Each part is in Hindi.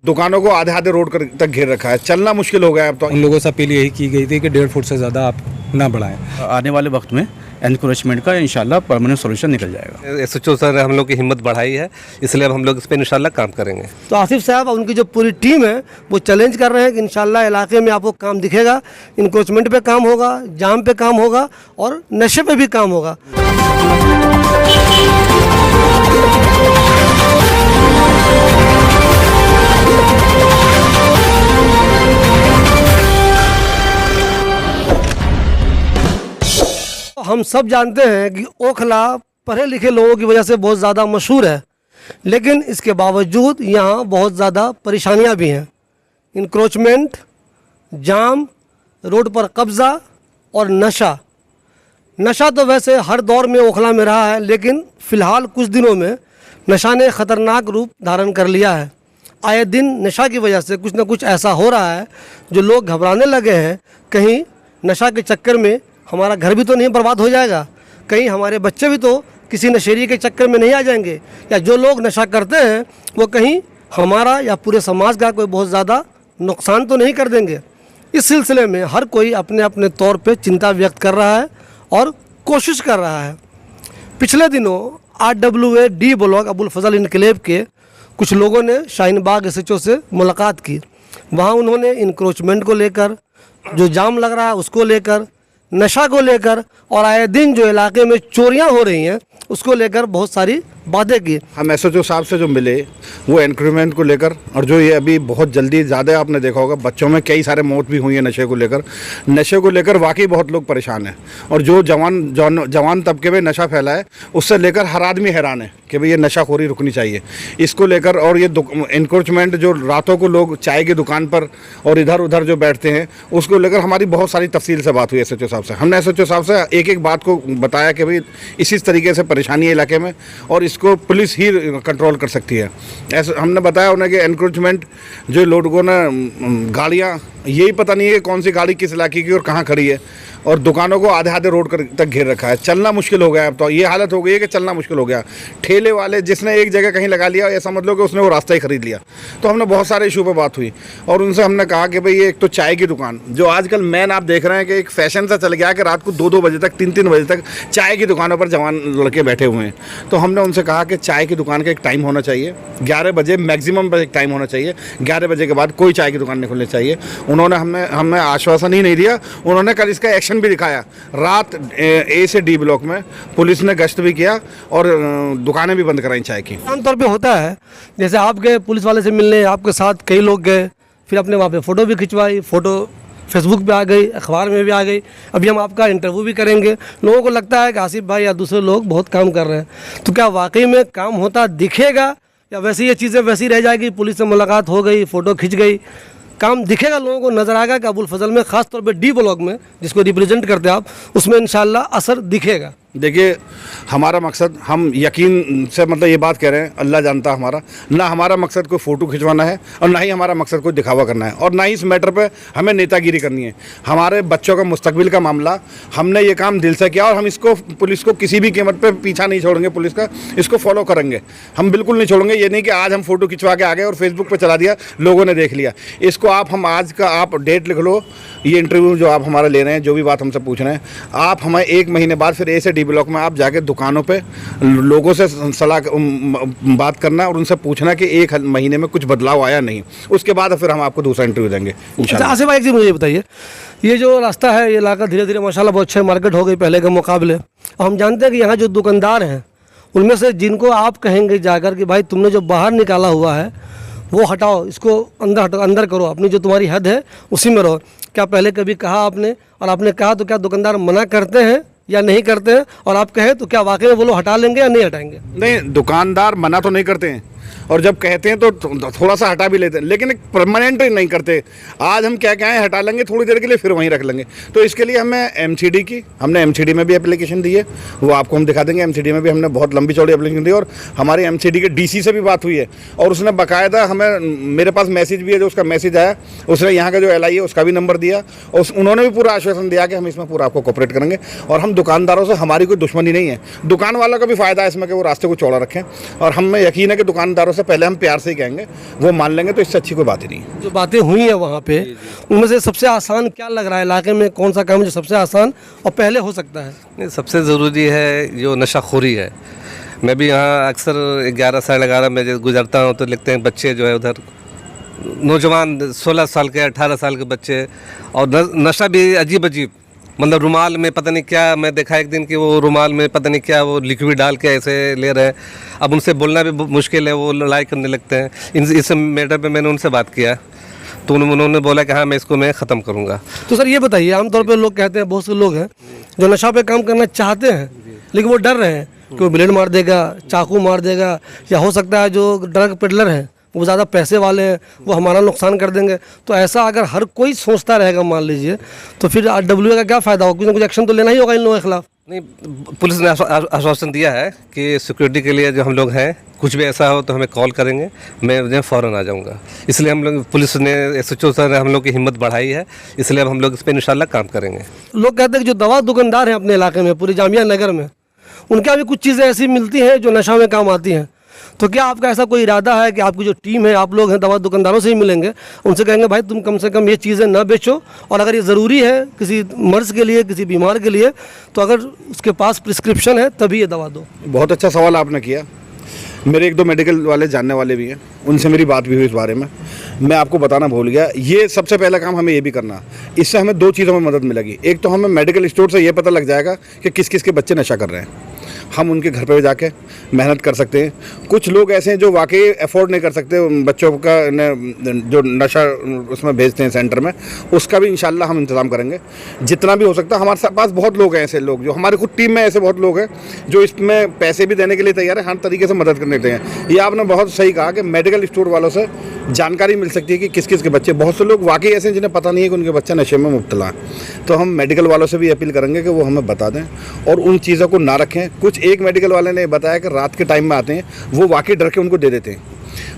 दुकानों को आधे आधे रोड तक घेर रखा है, चलना मुश्किल हो गया है अब तो। उन लोगों से अपील यही की गई थी कि 1.5 फुट से ज़्यादा आप ना बढ़ाएं। आने वाले वक्त में एनक्रोचमेंट का इंशाल्लाह परमानेंट सोल्यूशन निकल जाएगा। एसएचओ सर हम लोग की हिम्मत बढ़ाई है, इसलिए अब हम लोग इस पर इंशाल्लाह काम करेंगे। तो आसिफ साहब उनकी जो पूरी टीम है वो चैलेंज कर रहे हैं कि इंशाल्लाह इलाके में आपको काम दिखेगा, इंक्रोचमेंट पे काम होगा, जाम पे काम होगा और नशे पे भी काम होगा। हम सब जानते हैं कि ओखला पढ़े लिखे लोगों की वजह से बहुत ज़्यादा मशहूर है, लेकिन इसके बावजूद यहाँ बहुत ज़्यादा परेशानियाँ भी हैं। इंक्रोचमेंट, जाम, रोड पर कब्ज़ा और नशा तो वैसे हर दौर में ओखला में रहा है, लेकिन फ़िलहाल कुछ दिनों में नशा ने ख़तरनाक रूप धारण कर लिया है। आए दिन नशा की वजह से कुछ ना कुछ ऐसा हो रहा है जो लोग घबराने लगे हैं, कहीं नशा के चक्कर में हमारा घर भी तो नहीं बर्बाद हो जाएगा, कहीं हमारे बच्चे भी तो किसी नशेड़ी के चक्कर में नहीं आ जाएंगे, या जो लोग नशा करते हैं वो कहीं हमारा या पूरे समाज का कोई बहुत ज़्यादा नुकसान तो नहीं कर देंगे। इस सिलसिले में हर कोई अपने अपने तौर पे चिंता व्यक्त कर रहा है और कोशिश कर रहा है। पिछले दिनों RWA D ब्लॉक अबुल फजल इनकलेब के कुछ लोगों ने शाहीन बाग SHO से मुलाकात की। वहाँ उन्होंने इंक्रोचमेंट को लेकर, जो जाम लग रहा है उसको लेकर, नशा को लेकर और आए दिन जो इलाके में चोरियां हो रही हैं उसको लेकर बहुत सारी बातें की। हम SHO साहब से जो मिले वो इंक्रीमेंट को लेकर, और जो ये अभी बहुत जल्दी ज़्यादा आपने देखा होगा बच्चों में कई सारे मौत भी हुई है नशे को लेकर वाकई बहुत लोग परेशान हैं। और जो जवान तबके में नशा फैला है उससे लेकर हर आदमी हैरान है कि भाई ये नशाखोरी रुकनी चाहिए इसको लेकर। और ये इंक्रोचमेंट जो रातों को लोग चाय की दुकान पर और इधर उधर जो बैठते हैं उसको लेकर हमारी बहुत सारी तफसील से बात हुई SHO साहब से। हमने SHO साहब से एक एक बात को बताया कि भाई इसी तरीके से परेशानी है इलाके में और इसको पुलिस ही कंट्रोल कर सकती है। ऐसे हमने बताया उन्हें कि एनक्रोचमेंट जो लोगों ने गाड़ियाँ, यही पता नहीं है कि कौन सी गाड़ी किस इलाके की और कहाँ खड़ी है, और दुकानों को आधे आधे रोड तक घेर रखा है, चलना मुश्किल हो गया है अब तो। ये हालत हो गई है कि चलना मुश्किल हो गया। ठेले वाले जिसने एक जगह कहीं लगा लिया, या समझ लो कि उसने वो रास्ता ही खरीद लिया। तो हमने बहुत सारे इशू पे बात हुई और उनसे हमने कहा कि भाई ये एक तो चाय की दुकान जो आजकल मैन आप देख रहे हैं कि एक फैशन सा चल गया है कि रात को 2-2 बजे तक 3-3 बजे तक चाय की दुकानों पर जवान लड़के बैठे हुए हैं। तो हमने उनसे कहा कि चाय की दुकान का एक टाइम होना चाहिए, 11 बजे मैक्सिमम पर एक टाइम होना चाहिए, 11 बजे के बाद कोई चाय की दुकान नहीं खुलनी चाहिए। उन्होंने हमें आश्वासन ही नहीं दिया, उन्होंने कल इसका एक्शन भी दिखाया। रात A से D ब्लॉक में पुलिस ने गश्त भी किया और दुकानें भी बंद कराई चाय की। आमतौर पे होता है, जैसे आप गए पुलिस वाले से मिलने, आपके साथ कई लोग गए, फिर अपने वहाँ पे फ़ोटो भी खिंचवाई, फ़ोटो फेसबुक पे आ गई, अखबार में भी आ गई, अभी हम आपका इंटरव्यू भी करेंगे। लोगों को लगता है कि आसिफ भाई या दूसरे लोग बहुत काम कर रहे हैं, तो क्या वाकई में काम होता दिखेगा या वैसे ये चीज़ें वैसी रह जाएगी? पुलिस से मुलाकात हो गई, फ़ोटो खिंच गई, काम दिखेगा, लोगों को नज़र आएगा कि अबुल फजल में ख़ास तौर पे D ब्लॉक में जिसको रिप्रेजेंट करते हैं आप, उसमें इंशाल्लाह असर दिखेगा। देखिए हमारा मकसद, हम यकीन से मतलब ये बात कह रहे हैं, अल्लाह जानता हमारा, ना हमारा मकसद कोई फ़ोटो खिंचवाना है और ना ही हमारा मकसद कोई दिखावा करना है, और ना ही इस मैटर पे हमें नेतागिरी करनी है। हमारे बच्चों का मुस्तकबिल का मामला, हमने ये काम दिल से किया और हम इसको पुलिस को किसी भी कीमत पे पीछा नहीं छोड़ेंगे। पुलिस का इसको फॉलो करेंगे, हम बिल्कुल नहीं छोड़ेंगे। ये नहीं कि आज हम फ़ोटो खिंचवा के आ गए और फेसबुक पर चला दिया, लोगों ने देख लिया। इसको हम आज का आप डेट लिख लो, ये इंटरव्यू जो आप हमारा ले रहे हैं, जो भी बात हमसे पूछ रहे हैं, आप हमें 1 महीने बाद फिर A से D ब्लॉक में आप जाके दुकानों पे लोगों से सलाह बात करना और उनसे पूछना कि 1 महीने में कुछ बदलाव आया नहीं, उसके बाद फिर हम आपको दूसरा इंटरव्यू देंगे इंशाल्लाह। आसिफ भाई जी मुझे बताइए, ये जो रास्ता है, ये इलाका धीरे धीरे माशाल्लाह बहुत अच्छा मार्केट हो गई पहले के मुकाबले। हम जानते हैं कि यहाँ जो दुकानदार हैं उनमें से जिनको आप कहेंगे जाकर कि भाई तुमने जो बाहर निकाला हुआ है वो हटाओ, इसको अंदर करो, अपनी जो तुम्हारी हद है उसी में रहो, क्या पहले कभी कहा आपने? और आपने कहा तो क्या दुकानदार मना करते हैं या नहीं करते हैं? और आप कहें तो क्या वाकई में वो लोग हटा लेंगे या नहीं हटाएंगे? नहीं, दुकानदार मना तो नहीं करते हैं, और जब कहते हैं तो थोड़ा सा हटा भी लेते हैं, लेकिन परमानेंट नहीं करते। आज हम क्या कहें हटा लेंगे थोड़ी देर के लिए, फिर वहीं रख लेंगे। तो इसके लिए हमने MCD में भी एप्लीकेशन दी है, वो आपको हम दिखा देंगे। MCD में भी हमने बहुत लंबी चौड़ी एप्लीकेशन दी और हमारी MCD के DC से भी बात हुई है, और उसने बाकायदा हमें, मेरे पास मैसेज भी है, जो उसका मैसेज आया उसने यहाँ का जो LI है उसका भी नंबर दिया, और उन्होंने भी पूरा आश्वासन दिया कि हम इसमें पूरा आपको कोऑपरेट करेंगे। और हम दुकानदारों से, हमारी कोई दुश्मनी नहीं है, दुकान वालों का भी फ़ायदा है इसमें कि वो रास्ते को चौड़ा रखें, और हमें यकीन है कि दुकान दुकानदारों से पहले हम प्यार से ही कहेंगे, वो मान लेंगे तो इससे अच्छी कोई बात ही नहीं है। जो बातें हुई हैं वहाँ पे, उनमें से सबसे आसान क्या लग रहा है इलाके में? कौन सा काम है जो सबसे आसान और पहले हो सकता है? नहीं, सबसे ज़रूरी है जो नशाखोरी है। मैं भी यहाँ अक्सर 11 साढ़े 11 बजे गुजरता हूँ तो लिखते हैं बच्चे जो है उधर नौजवान 16 साल के 18 साल के बच्चे, और नशा भी अजीब अजीब, मतलब रुमाल में पता नहीं क्या, मैं देखा एक दिन कि वो रुमाल में पता नहीं क्या वो लिक्विड डाल के ऐसे ले रहे हैं। अब उनसे बोलना भी मुश्किल है, वो लड़ाई करने लगते हैं। इस मैटर पे मैंने उनसे बात किया तो उन्होंने बोला कि हाँ मैं इसको मैं ख़त्म करूँगा। तो सर ये बताइए, आमतौर पे लोग कहते हैं, बहुत से लोग हैं जो नशा पे काम करना चाहते हैं लेकिन वो डर रहे हैं कि वो ब्लेड मार देगा, चाकू मार देगा, या हो सकता है जो ड्रग पेडलर हैं वो ज़्यादा पैसे वाले हैं, वो हमारा नुकसान कर देंगे। तो ऐसा अगर हर कोई सोचता रहेगा मान लीजिए, तो फिर RWA का क्या फ़ायदा होगा? कुछ ना कुछ एक्शन तो लेना ही होगा इन लोगों के खिलाफ। नहीं, पुलिस ने आश्वासन दिया है कि सिक्योरिटी के लिए जो हम लोग हैं, कुछ भी ऐसा हो तो हमें कॉल करेंगे, मैं फ़ौरन आ जाऊंगा। इसलिए हम लोग, पुलिस ने, SHO सर ने हम लोग की हिम्मत बढ़ाई है, इसलिए अब हम लोग इस पर इंशाल्लाह काम करेंगे। लोग कहते हैं कि जो दवा दुकानदार हैं अपने इलाके में, पूरी जामिया नगर में, उनके यहाँ भी कुछ चीज़ें ऐसी मिलती हैं जो नशा में काम आती हैं। तो क्या आपका ऐसा कोई इरादा है कि आपकी जो टीम है, आप लोग हैं, दवा दुकानदारों से ही मिलेंगे, उनसे कहेंगे भाई तुम कम से कम ये चीज़ें ना बेचो, और अगर ये ज़रूरी है किसी मर्ज के लिए, किसी बीमार के लिए, तो अगर उसके पास प्रिस्क्रिप्शन है तभी ये दवा दो? बहुत अच्छा सवाल आपने किया। मेरे एक दो मेडिकल वाले जानने वाले भी हैं, उनसे मेरी बात भी हुई इस बारे में। मैं आपको बताना भूल गया, ये सबसे पहला काम हमें ये भी करना, इससे हमें 2 चीज़ों में मदद मिलेगी। एक तो हमें मेडिकल स्टोर से ये पता लग जाएगा कि किस किस के बच्चे नशा कर रहे हैं, हम उनके घर पे जाके मेहनत कर सकते हैं। कुछ लोग ऐसे हैं जो वाकई अफोर्ड नहीं कर सकते उन बच्चों का जो नशा उसमें भेजते हैं सेंटर में, उसका भी इंशाल्लाह हम इंतज़ाम करेंगे जितना भी हो सकता है। हमारे पास बहुत लोग हैं ऐसे लोग, जो हमारे खुद टीम में ऐसे बहुत लोग हैं जो इसमें पैसे भी देने के लिए तैयार है, हर तरीके से मदद करने के लिए। ये आपने बहुत सही कहा कि मेडिकल स्टोर वालों से जानकारी मिल सकती है कि किस किस के बच्चे, बहुत से लोग वाकई ऐसे हैं जिन्हें पता नहीं है कि उनके बच्चे नशे में मुब्तला हैं। तो हम मेडिकल वालों से भी अपील करेंगे कि वो हमें बता दें और उन चीज़ों को ना रखें। कुछ एक मेडिकल वाले ने बताया कि रात के टाइम में आते हैं, वो वाकई डर के उनको दे देते हैं।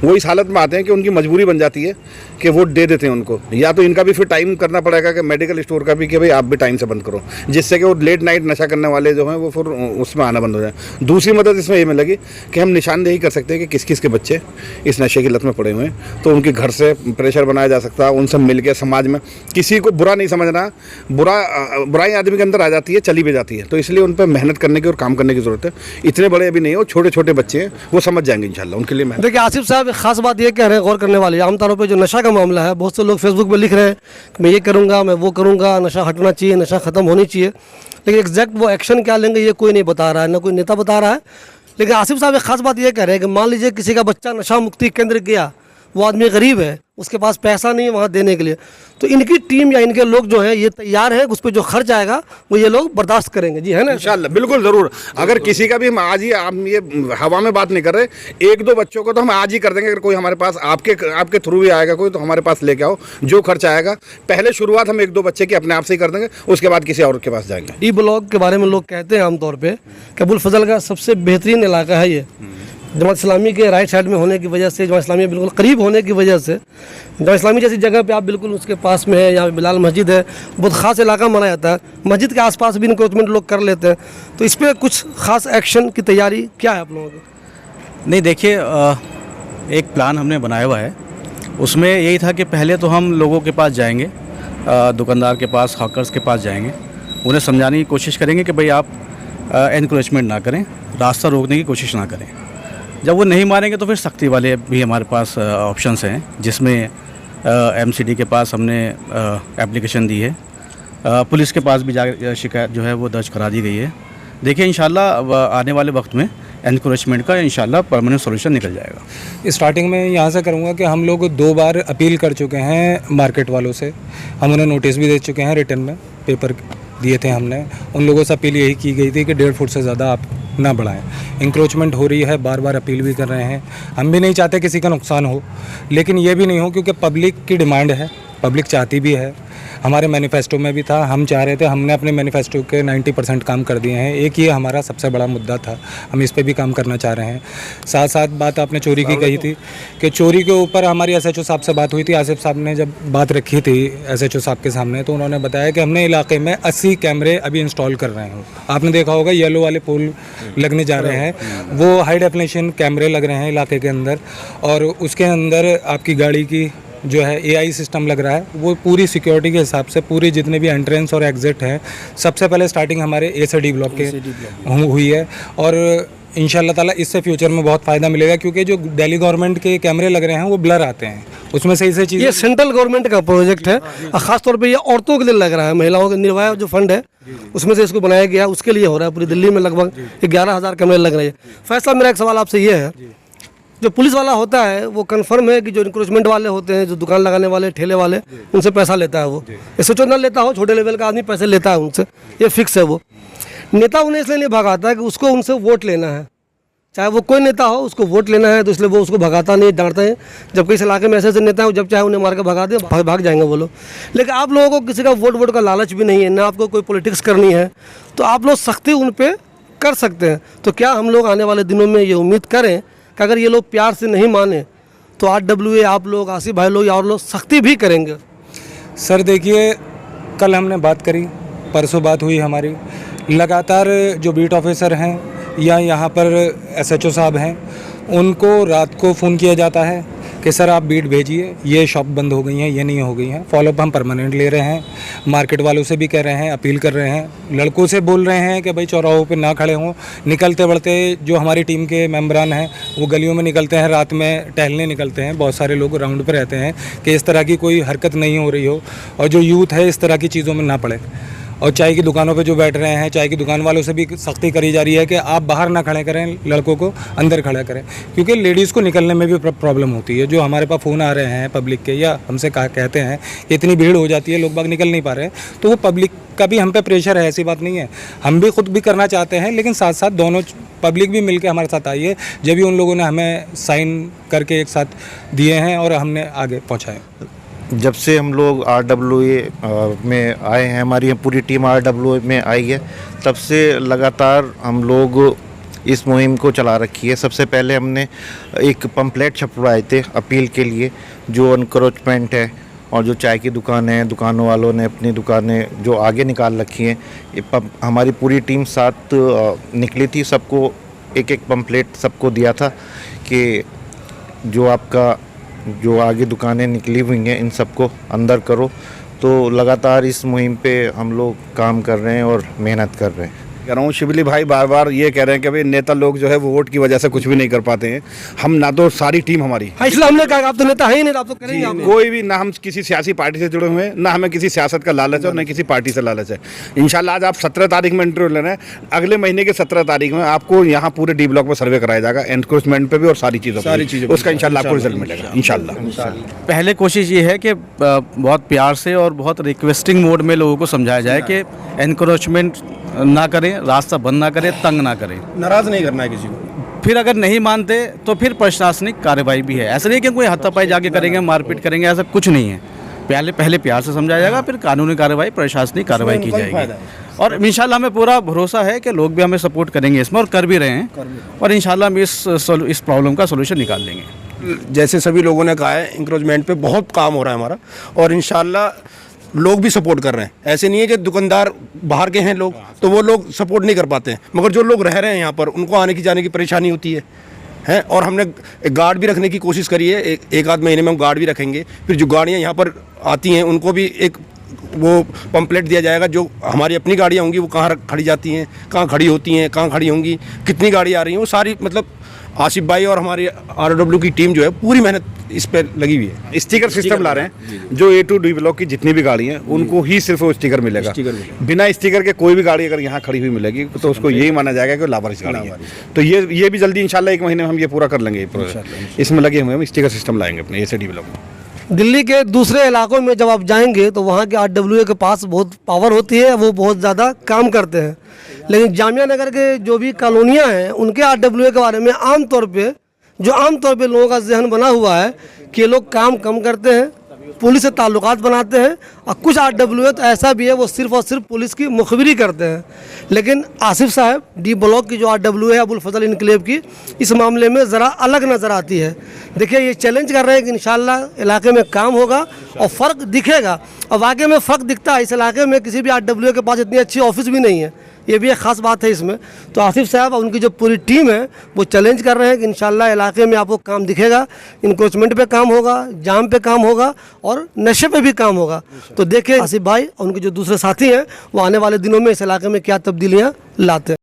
वो इस हालत में आते हैं कि उनकी मजबूरी बन जाती है कि वो दे देते हैं उनको, या तो इनका भी फिर टाइम करना पड़ेगा कि मेडिकल स्टोर का भी कि भाई आप भी टाइम से बंद करो, जिससे कि वो लेट नाइट नशा करने वाले जो हैं वो फिर उसमें आना बंद हो जाए। दूसरी मदद इसमें ये मिलेगी कि हम निशानदेही कर सकते हैं कि किस किस के बच्चे इस नशे की लत में पड़े हुए हैं, तो उनके घर से प्रेशर बनाया जा सकता है। उनसे मिल के समाज में किसी को बुरा नहीं समझना, बुराई आदमी के अंदर आ जाती है, चली भी जाती है, तो इसलिए उन पर मेहनत करने की और काम करने की ज़रूरत है। इतने बड़े अभी नहीं हो, छोटे छोटे बच्चे हैं, वो समझ जाएंगे इंशाल्लाह, उनके लिए। देखिए आसिफ साहब, खास बात ये कह रहे हैं, गौर करने वाली, आमतौर पर जो नशा का मामला है, बहुत से लोग फेसबुक पे लिख रहे हैं कि मैं ये करूँगा, मैं वो करूँगा, नशा हटना चाहिए, नशा ख़त्म होनी चाहिए, लेकिन एग्जैक्ट वो एक्शन क्या लेंगे ये कोई नहीं बता रहा है, ना कोई नेता बता रहा है। लेकिन आसिफ साहब एक खास बात ये कह रहे हैं कि मान लीजिए किसी का बच्चा नशा मुक्ति केंद्र गया, वो आदमी गरीब है, उसके पास पैसा नहीं है वहाँ देने के लिए, तो इनकी टीम या इनके लोग जो हैं ये तैयार हैं, उस पर जो खर्च आएगा वो ये लोग बर्दाश्त करेंगे। जी है ना? इंशाल्लाह, बिल्कुल ज़रूर। अगर किसी का भी हम आज ही, हम ये हवा में बात नहीं कर रहे, 1-2 बच्चों को तो हम आज ही कर देंगे। अगर कोई हमारे पास आपके थ्रू भी आएगा कोई, तो हमारे पास लेके आओ, जो खर्च आएगा पहले शुरुआत हम 1-2 बच्चे की अपने आप से ही कर देंगे, उसके बाद किसी और के पास जाएंगे। ई ब्लॉक के बारे में लोग कहते हैं आमतौर पर कि अबुल फजल का सबसे बेहतरीन इलाका है ये, जमात इस्लामी के राइट साइड में होने की वजह से, जमात इस्लामी बिल्कुल करीब होने की वजह से, जमात इस्लामी जैसी जगह पे आप बिल्कुल उसके पास में है, यहाँ पे बिलाल मस्जिद है, बहुत ख़ास इलाका माना जाता है। मस्जिद के आसपास भी इंक्रोचमेंट लोग कर लेते हैं, तो इस पर कुछ ख़ास एक्शन की तैयारी क्या है आप लोगों की? नहीं, देखिए, एक प्लान हमने बनाया हुआ है, उसमें यही था कि पहले तो हम लोगों के पास जाएंगे, दुकानदार के पास, हॉकर्स के पास जाएंगे, उन्हें समझाने की कोशिश करेंगे कि भाई आप एनक्रोचमेंट ना करें, रास्ता रोकने की कोशिश ना करें। जब वो नहीं मानेंगे तो फिर सख्ती वाले भी हमारे पास ऑप्शंस हैं, जिसमें MCD के पास हमने एप्लीकेशन दी है, पुलिस के पास भी जा शिकायत जो है वो दर्ज करा दी गई है। देखिए इंशाल्लाह आने वाले वक्त में एनक्रोचमेंट का इंशाल्लाह परमानेंट सोल्यूशन निकल जाएगा। स्टार्टिंग में यहाँ से करूँगा कि हम लोग 2 बार अपील कर चुके हैं मार्केट वालों से, हम उन्हें नोटिस भी दे चुके हैं, रिटर्न में पेपर दिए थे हमने। उन लोगों से अपील यही की गई थी कि 1.5 फुट से ज़्यादा आप ना बढ़ाएं। इंक्रोचमेंट हो रही है, बार बार अपील भी कर रहे हैं, हम भी नहीं चाहते किसी का नुकसान हो, लेकिन ये भी नहीं हो क्योंकि पब्लिक की डिमांड है, पब्लिक चाहती भी है, हमारे मैनिफेस्टो में भी था। हम चाह रहे थे, हमने अपने मैनिफेस्टो के 90% काम कर दिए हैं। एक ये हमारा सबसे बड़ा मुद्दा था, हम इस पे भी काम करना चाह रहे हैं। साथ साथ बात आपने चोरी की कही थी कि चोरी के ऊपर हमारी एसएचओ साहब से बात हुई थी। आसिफ साहब ने जब बात रखी थी एसएचओ साहब के सामने, तो उन्होंने बताया कि हमने इलाके में 80 कैमरे अभी इंस्टॉल कर रहे हैं। आपने देखा होगा येलो वाले पोल लगने जा रहे हैं, वो हाई डेफिनेशन कैमरे लग रहे हैं इलाके के अंदर, और उसके अंदर आपकी गाड़ी की जो है एआई सिस्टम लग रहा है। वो पूरी सिक्योरिटी के हिसाब से पूरी जितने भी एंट्रेंस और एग्जिट हैं, सबसे पहले स्टार्टिंग हमारे ए से डी ब्लॉक के हुई है, और इंशाल्लाह ताला इससे फ्यूचर में बहुत फ़ायदा मिलेगा, क्योंकि जो दिल्ली गवर्नमेंट के कैमरे लग रहे हैं वो ब्लर आते हैं, उसमें सही से चीज़। ये सेंट्रल गवर्नमेंट का प्रोजेक्ट है, खास तौर पे ये औरतों के लिए लग रहा है। महिलाओं के निर्भया जो फंड है उसमें से इसको बनाया गया, उसके लिए हो रहा है। पूरी दिल्ली में लगभग 11,000 कैमरे लग रहे हैं। फैसला, मेरा एक सवाल आपसे ये है, जो पुलिस वाला होता है वो कंफर्म है कि जो इंक्रोचमेंट वाले होते हैं, जो दुकान लगाने वाले, ठेले वाले, उनसे पैसा लेता है वो। एसएचओ ना लेता हो, छोटे लेवल का आदमी पैसे लेता है उनसे, ये फिक्स है। वो नेता उन्हें इसलिए नहीं भगाता है कि उसको उनसे वोट लेना है, चाहे वो कोई नेता हो, उसको वोट लेना है, तो इसलिए वो उसको भगाता नहीं, डांटते हैं। जबकि इस इलाके में ऐसे नेता हैं, जब चाहे उन्हें मार के भगा दे, भाग जाएंगे वो लोग। लेकिन आप लोगों को किसी का वोट का लालच भी नहीं है, ना आपको कोई पॉलिटिक्स करनी है, तो आप लोग सख्ती उन पर कर सकते हैं। तो क्या हम लोग आने वाले दिनों में ये उम्मीद करें कि अगर ये लोग प्यार से नहीं माने तो RWA, आप लोग, आसिफ भाई लोग, और लोग सख्ती भी करेंगे? सर देखिए, कल हमने बात करी, परसों बात हुई हमारी, लगातार जो बीट ऑफिसर हैं या यहाँ पर एसएचओ साहब हैं, उनको रात को फ़ोन किया जाता है कि सर आप बीट भेजिए, ये शॉप बंद हो गई हैं, ये नहीं हो गई हैं। फॉलोअप हम परमानेंट ले रहे हैं, मार्केट वालों से भी कह रहे हैं, अपील कर रहे हैं, लड़कों से बोल रहे हैं कि भाई चौराहों पे ना खड़े हों। निकलते बढ़ते जो हमारी टीम के मेंबरान हैं वो गलियों में निकलते हैं, रात में टहलने निकलते हैं, बहुत सारे लोग राउंड पर रहते हैं कि इस तरह की कोई हरकत नहीं हो रही हो, और जो यूथ है इस तरह की चीज़ों में ना पड़े। और चाय की दुकानों पे जो बैठ रहे हैं, चाय की दुकान वालों से भी सख्ती करी जा रही है कि आप बाहर ना खड़े करें, लड़कों को अंदर खड़ा करें, क्योंकि लेडीज़ को निकलने में भी प्रॉब्लम होती है। जो हमारे पास फ़ोन आ रहे हैं पब्लिक के, या हमसे कहते हैं कि इतनी भीड़ हो जाती है, लोग बाग निकल नहीं पा रहे हैं, तो वो पब्लिक का भी हम पे प्रेशर है, ऐसी बात नहीं है। हम भी खुद भी करना चाहते हैं, लेकिन साथ साथ दोनों पब्लिक भी मिलकर हमारे साथ आई है। जब भी उन लोगों ने हमें साइन करके एक साथ दिए हैं और हमने आगे पहुँचाए। जब से हम लोग RWA में आए हैं, हमारी पूरी टीम RWA में आई है, तब से लगातार हम लोग इस मुहिम को चला रखी है। सबसे पहले हमने एक पम्पलेट छपवाए थे अपील के लिए, जो एनक्रोचमेंट है, और जो चाय की दुकान है, दुकानों वालों ने अपनी दुकानें जो आगे निकाल रखी हैं, हमारी पूरी टीम साथ निकली थी। सबको एक एक पम्पलेट सबको दिया था कि जो आपका जो आगे दुकानें निकली हुई हैं इन सबको अंदर करो। तो लगातार इस मुहिम पे हम लोग काम कर रहे हैं और मेहनत कर रहे हैं। कह रहा हूँ शिवली भाई बार बार ये कह रहे हैं कि भाई नेता लोग जो है वो वोट की वजह से कुछ भी नहीं कर पाते हैं। हम ना, तो सारी टीम हमारी, हाँ, इसलिए हमने कहा आप तो नेता है ही नहीं, आप तो करेंगे। आप कोई भी ना, हम किसी सियासी पार्टी से जुड़े हुए हैं, ना हमें किसी सियासत का लालच है और न किसी पार्टी से लालच है। इंशाल्लाह आज आप 17 तारीख में इंटरव्यू ले रहे हैं, अगले महीने के 17 तारीख में आपको यहाँ पूरे डी ब्लॉक में सर्वे कराया जाएगा, एनक्रोचमेंट पे भी और सारी चीज़ों उसका इंशाल्लाह आपको रिजल्ट मिलेगा इंशाल्लाह। पहले कोशिश ये है कि बहुत प्यार से और बहुत रिक्वेस्टिंग मोड में लोगों को समझाया जाए कि एनक्रोचमेंट ना करें, रास्ता बंद ना करें, तंग ना करें, नाराज़ नहीं करना है किसी को। फिर अगर नहीं मानते तो फिर प्रशासनिक कार्रवाई भी है। ऐसा नहीं कि कोई हाथापाई जाके करेंगे, मारपीट करेंगे, ऐसा कुछ नहीं है। पहले प्यार से समझाया जाएगा, फिर कानूनी कार्रवाई, प्रशासनिक कार्रवाई की जाएगी। और इंशाल्लाह हमें पूरा भरोसा है कि लोग भी हमें सपोर्ट करेंगे इसमें, और कर भी रहे हैं, और इंशाल्लाह हम इस प्रॉब्लम का सोल्यूशन निकाल लेंगे। जैसे सभी लोगों ने कहा है, इंक्रोचमेंट पे बहुत काम हो रहा है हमारा, और इंशाल्लाह लोग भी सपोर्ट कर रहे हैं। ऐसे नहीं है कि दुकानदार बाहर के हैं लोग तो वो लोग सपोर्ट नहीं कर पाते हैं, मगर जो लोग रह रहे हैं यहाँ पर उनको आने की जाने की परेशानी होती है। और हमने एक गार्ड भी रखने की कोशिश करी है, एक आध महीने में हम गार्ड भी रखेंगे। फिर जो गाड़ियाँ यहाँ पर आती हैं उनको भी एक वो पम्पलेट दिया जाएगा, जो हमारी अपनी गाड़ियाँ होंगी वो कहाँ खड़ी जाती हैं, कहाँ खड़ी होती हैं, कहाँ खड़ी होंगी, कितनी गाड़ी आ रही हैं, वो सारी, मतलब आसिफ भाई और हमारी RW की टीम जो है पूरी मेहनत इस पर लगी हुई है। स्टिकर सिस्टम ला रहे हैं, जो A to D ब्लॉक की जितनी भी गाड़ी हैं उनको ही सिर्फ वो स्टिकर मिलेगा। बिना स्टिकर के कोई भी गाड़ी अगर यहाँ खड़ी हुई मिलेगी तो उसको यही माना जाएगा कि लावारिस गाड़ी है। तो ये भी जल्दी इंशाल्लाह 1 महीने में हम ये पूरा कर लेंगे। इसमें लगे हुए हम स्टिकर सिस्टम लाएंगे अपने A से D ब्लॉक में। दिल्ली के दूसरे इलाकों में जब आप जाएंगे तो वहाँ के RWA के पास बहुत पावर होती है, वो बहुत ज़्यादा काम करते हैं। लेकिन जामिया नगर के जो भी कॉलोनियाँ हैं उनके RWA के बारे में आमतौर पे लोगों का जहन बना हुआ है कि ये लोग काम कम करते हैं, पुलिस से ताल्लुकात बनाते हैं, और कुछ RWA तो ऐसा भी है वो सिर्फ़ और सिर्फ पुलिस की मुखबिरी करते हैं। लेकिन आसिफ साहब डी ब्लॉक की जो RWA है अबुल फजल इनकलेब की, इस मामले में ज़रा अलग नज़र आती है। देखिए ये चैलेंज कर रहे हैं कि इंशाल्लाह इलाके में काम होगा और फ़र्क दिखेगा, और वाकई में फ़र्क दिखता है। इस इलाके में किसी भी RWA के पास इतनी अच्छी ऑफिस भी नहीं है, ये भी एक ख़ास बात है इसमें। तो आसिफ साहब और उनकी जो पूरी टीम है वो चैलेंज कर रहे हैं कि इंशाल्लाह इलाके में आपको काम दिखेगा, इंक्रोचमेंट पे काम होगा, जाम पे काम होगा और नशे पे भी काम होगा। तो देखिए आसिफ भाई और उनके जो दूसरे साथी हैं वो आने वाले दिनों में इस इलाके में क्या तब्दीलियाँ लाते हैं।